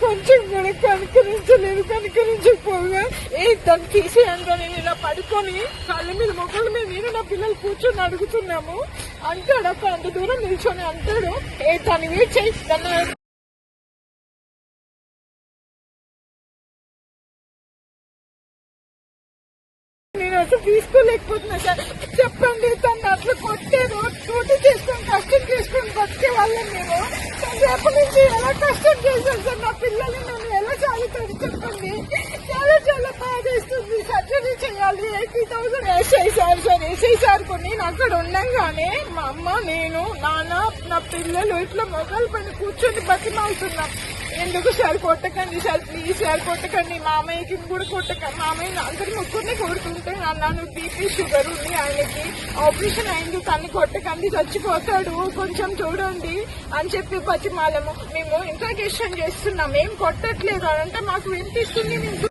కొంచెం కూడా కనుకరించకపోగా దాన్ని తీసేయంగా నేను ఇలా పడుకొని కాళ్ళ మీద మొక్కల మీద నేను నా పిల్లలు కూర్చొని అడుగుతున్నాము. అంటాడు అక్క, అంత దూరం నిల్చొని అంటాడు, దాన్ని వెయిట్ చేయి నేను అసలు తీసుకోలేకపోతున్నా సార్. చెప్పండి, తను అట్లా కొట్టారు, డ్యూటీ చేసుకొని కష్టం చేసుకొని బతికే వాళ్ళం మేము. రేపటి నుంచి ఎలా కష్టం చేశాను సార్, నా పిల్లల్ని నన్ను ఎలా సాగుతాడు చెప్పండి. చాలా చాలా బాధేస్తుంది. సర్జరీ చేయాలి, 80,000 వేసేసారు సార్. వేసేసారు. నేను అక్కడ ఉండగానే మా అమ్మ, నేను, నాన్న, నా పిల్లలు ఇట్లా మొగలు పైన కూర్చొని బతిమాలుతున్నాం. ఎందుకు సార్ కొట్టకండి సార్, ప్లీజ్ సార్ కొట్టకండి, మామయ్యకి కూడా కొట్టకండి. మామయ్య అందరి ముగ్గురిని కొడుతుంటే అన్నాను, బీపీ షుగర్ ఉంది ఆయనకి, ఆపరేషన్ అయింది, తన్ని కొట్టకండి చచ్చిపోతాడు, కొంచెం చూడండి అని చెప్పి బతిమాలము. మేము ఇంట్రాగేషన్ చేస్తున్నాం, ఏం కొట్టట్లేదు అంటే మాకు వినిపిస్తుంది.